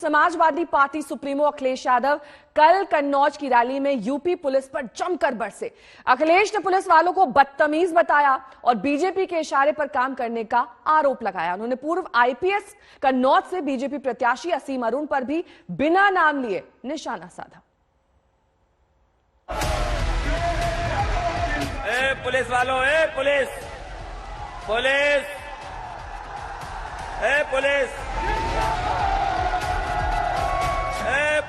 Samajwadi party supremo Akhilesh Yadav कल कन्नौज की rally में यूपी पुलिस पर जमकर बरसे। अखिलेश ने पुलिस वालों को बदतमीज बताया और बीजेपी के इशारे पर काम करने का आरोप लगाया। उन्होंने पूर्व आईपीएस कन्नौज से बीजेपी प्रत्याशी असीम अरुण पर भी बिना नाम लिए निशाना साधा। पुलिस वालों, पुलिस पुलिस पुलिस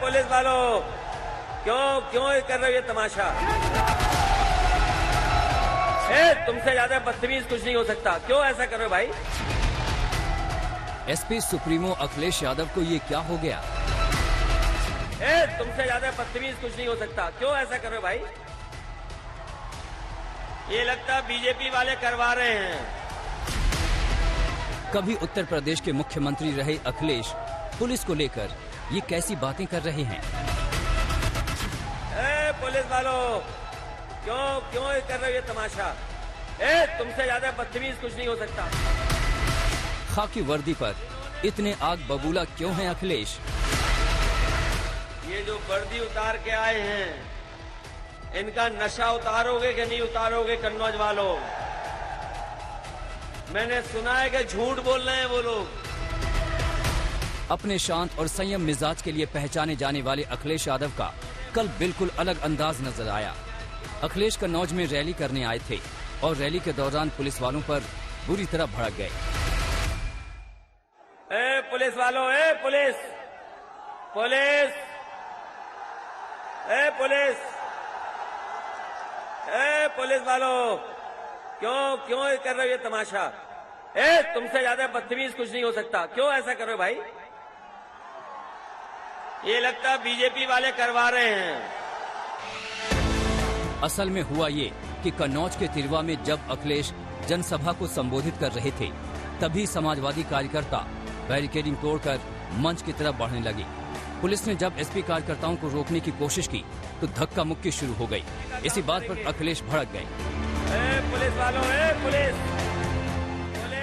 पुलिस वालों, क्यों कर रहे हो ये तमाशा? तुमसे ज्यादा बदतमीज कुछ नहीं हो सकता। क्यों ऐसा कर रहे हो भाई? एसपी सुप्रीमो अखिलेश यादव को ये क्या हो गया? तुमसे ज्यादा बदतमीज कुछ नहीं हो सकता। क्यों ऐसा कर रहे हो भाई? ये लगता बीजेपी वाले करवा रहे हैं। कभी उत्तर प्रदेश के मुख्यमंत्री रहे अखिलेश पुलिस को लेकर ये कैसी बातें कर रहे हैं? पुलिस वालों, क्यों कर रहे हो ये तमाशा? तुमसे ज्यादा बदतमीज कुछ नहीं हो सकता। खाकी वर्दी पर इतने आग बबूला क्यों हैं अखिलेश? ये जो वर्दी उतार के आए हैं, इनका नशा उतारोगे कि नहीं उतारोगे कन्नौज वालों? मैंने सुना है कि झूठ बोल रहे हैं वो लोग। अपने शांत और संयम मिजाज के लिए पहचाने जाने वाले अखिलेश यादव का कल बिल्कुल अलग अंदाज नजर आया। अखिलेश कन्नौज में रैली करने आए थे और रैली के दौरान पुलिस वालों पर बुरी तरह भड़क गए। पुलिस वालों, पुलिस पुलिस पुलिस पुलिस वालों, क्यों कर रहे हो ये तमाशा? तुमसे ज्यादा बदतमीज कुछ नहीं हो सकता। क्यों ऐसा कर रहे हो भाई? ये लगता बीजेपी वाले करवा रहे हैं। असल में हुआ ये कि कन्नौज के तिरवा में जब अखिलेश जनसभा को संबोधित कर रहे थे, तभी समाजवादी कार्यकर्ता बैरिकेडिंग तोड़कर मंच की तरफ बढ़ने लगे। पुलिस ने जब एसपी कार्यकर्ताओं को रोकने की कोशिश की तो धक्का मुक्की शुरू हो गई। इसी बात पर अखिलेश भड़क गए। पुलिस वालों, पुलिस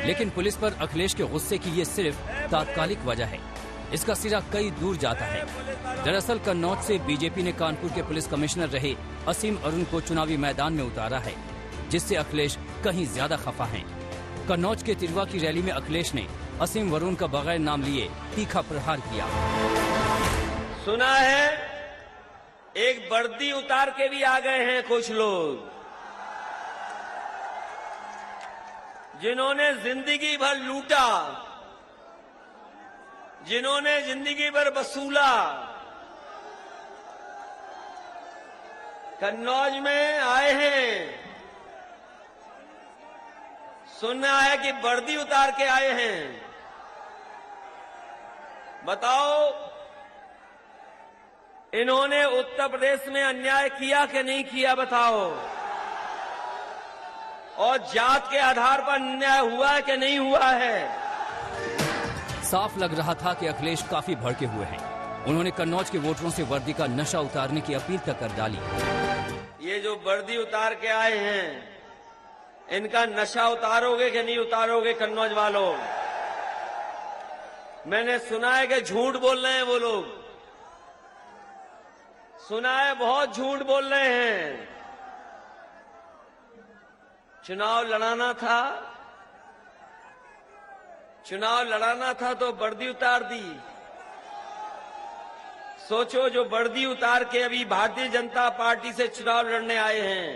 लेकिन पुलिस पर अखिलेश के गुस्से की ये सिर्फ तात्कालिक वजह है। इसका सिरा कई दूर जाता है। दरअसल कन्नौज से बीजेपी ने कानपुर के पुलिस कमिश्नर रहे असीम अरुण को चुनावी मैदान में उतारा है, जिससे अखिलेश कहीं ज्यादा खफा हैं। कन्नौज के तिरवा की रैली में अखिलेश ने असीम अरुण का बगैर नाम लिए तीखा प्रहार किया। सुना है एक वर्दी उतार के भी आ गए हैं कुछ लोग, जिन्होंने जिंदगी भर लूटा, जिन्होंने जिंदगी भर वसूला। कन्नौज में आए हैं, सुनना है कि वर्दी उतार के आए हैं। बताओ, इन्होंने उत्तर प्रदेश में अन्याय किया कि नहीं किया? बताओ। और जात के आधार पर अन्याय हुआ है कि नहीं हुआ है? साफ लग रहा था कि अखिलेश काफी भड़के हुए हैं। उन्होंने कन्नौज के वोटरों से वर्दी का नशा उतारने की अपील तक कर डाली। ये जो वर्दी उतार के आए हैं, इनका नशा उतारोगे कि नहीं उतारोगे कन्नौज वालों? मैंने सुना है कि झूठ बोल रहे हैं वो लोग। सुना है बहुत झूठ बोल रहे हैं। चुनाव लड़ाना था तो वर्दी उतार दी। सोचो, जो वर्दी उतार के अभी भारतीय जनता पार्टी से चुनाव लड़ने आए हैं,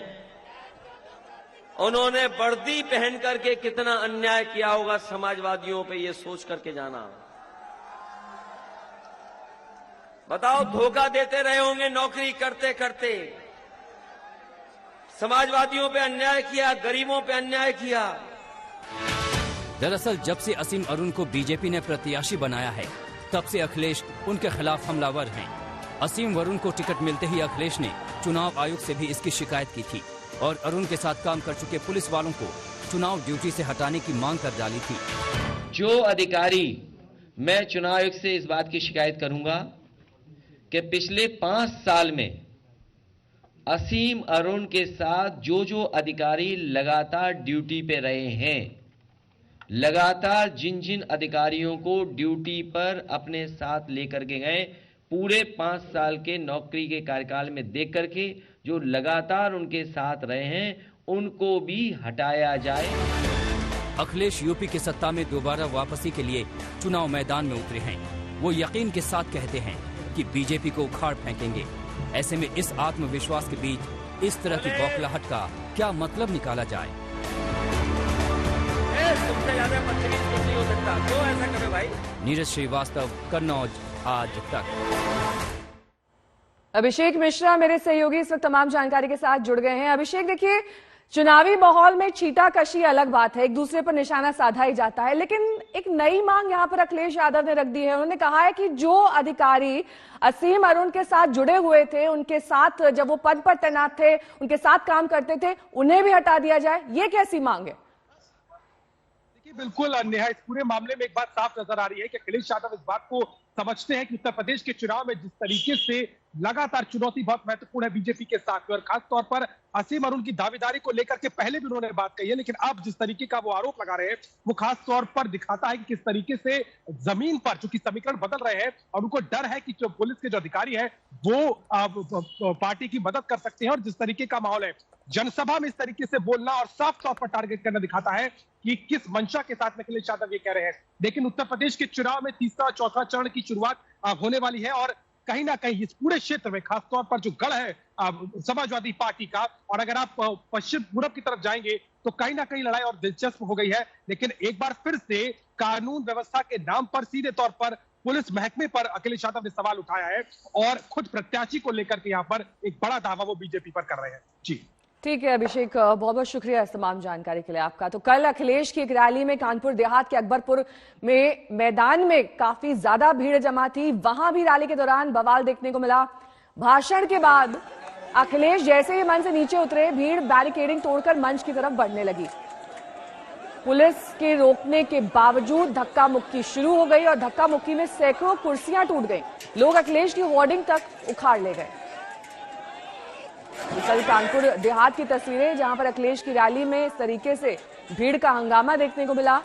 उन्होंने वर्दी पहन करके कितना अन्याय किया होगा समाजवादियों पे, ये सोच करके जाना। बताओ, धोखा देते रहे होंगे नौकरी करते करते। समाजवादियों पे अन्याय किया, गरीबों पे अन्याय किया। दरअसल जब से असीम अरुण को बीजेपी ने प्रत्याशी बनाया है, तब से अखिलेश उनके खिलाफ हमलावर हैं। असीम अरुण को टिकट मिलते ही अखिलेश ने चुनाव आयोग से भी इसकी शिकायत की थी और अरुण के साथ काम कर चुके पुलिस वालों को चुनाव ड्यूटी से हटाने की मांग कर डाली थी। जो अधिकारी, मैं चुनाव आयोग से इस बात की शिकायत करूंगा कि पिछले 5 साल में असीम अरुण के साथ जो अधिकारी लगातार ड्यूटी पे रहे हैं, लगातार जिन जिन अधिकारियों को ड्यूटी पर अपने साथ लेकर के गए, पूरे 5 साल के नौकरी के कार्यकाल में देख करके जो लगातार उनके साथ रहे हैं, उनको भी हटाया जाए। अखिलेश यूपी की सत्ता में दोबारा वापसी के लिए चुनाव मैदान में उतरे हैं। वो यकीन के साथ कहते हैं कि बीजेपी को उखाड़ फेंकेंगे। ऐसे में इस आत्मविश्वास के बीच इस तरह की बौखलाहट का क्या मतलब निकाला जाए? तुमसे ज्यादा बदतमीज कुछ नहीं हो सकता, क्यों ऐसा करे भाई? नीरज श्रीवास्तव, कन्नौज, आज तक। अभिषेक मिश्रा मेरे सहयोगी इस वक्त तमाम जानकारी के साथ जुड़ गए हैं। अभिषेक, देखिए, चुनावी माहौल में छींटाकशी अलग बात है, एक दूसरे पर निशाना साधा ही जाता है, लेकिन एक नई मांग यहां पर अखिलेश यादव ने रख दी है। उन्होंने कहा है कि जो अधिकारी असीम अरुण के साथ जुड़े हुए थे, उनके साथ जब वो पद पर तैनात थे, उनके साथ काम करते थे, उन्हें भी हटा दिया जाए। ये कैसी मांग है? देखिए, बिल्कुल नेहा, इस पूरे मामले में एक बात साफ नजर आ रही है कि अखिलेश यादव इस बात को समझते हैं कि उत्तर प्रदेश के चुनाव में जिस तरीके से लगातार चुनौती बहुत महत्वपूर्ण है बीजेपी के साथ में, और खासतौर पर असीम अरुण की दावेदारी को लेकर के पहले भी उन्होंने बात कही है, लेकिन अब जिस तरीके का वो आरोप लगा रहे हैं, वो खास तौर पर दिखाता है कि किस तरीके से जमीन पर चूंकि समीकरण बदल रहे हैं और उनको डर है कि जो पुलिस के जो अधिकारी है वो पार्टी की मदद कर सकते हैं। और जिस तरीके का माहौल है, जनसभा में इस तरीके से बोलना और साफ तौर पर टारगेट करना दिखाता है कि किस मंशा के साथ में अखिलेश यादव ये कह रहे हैं। लेकिन उत्तर प्रदेश के चुनाव में तीसरा और चौथा चरण की शुरुआत होने वाली है, और कहीं ना कहीं इस पूरे क्षेत्र में खासतौर पर जो गढ़ है समाजवादी पार्टी का, और अगर आप पश्चिम पूर्व की तरफ जाएंगे तो कहीं ना कहीं लड़ाई और दिलचस्प हो गई है। लेकिन एक बार फिर से कानून व्यवस्था के नाम पर सीधे तौर पर पुलिस महकमे पर अखिलेश यादव ने सवाल उठाया है, और खुद प्रत्याशी को लेकर के यहाँ पर एक बड़ा दावा वो बीजेपी पर कर रहे हैं। जी ठीक है अभिषेक, बहुत बहुत शुक्रिया इस तमाम जानकारी के लिए आपका। तो कल अखिलेश की एक रैली में कानपुर देहात के अकबरपुर में मैदान में काफी ज्यादा भीड़ जमा थी। वहां भी रैली के दौरान बवाल देखने को मिला। भाषण के बाद अखिलेश जैसे ही मंच से नीचे उतरे, भीड़ बैरिकेडिंग तोड़कर मंच की तरफ बढ़ने लगी। पुलिस के रोकने के बावजूद धक्का मुक्की शुरू हो गई और धक्का मुक्की में सैकड़ों कुर्सियां टूट गई। लोग अखिलेश की होर्डिंग तक उखाड़ ले गए। कल कानपुर देहात की तस्वीरें, जहां पर अखिलेश की रैली में इस तरीके से भीड़ का हंगामा देखने को मिला।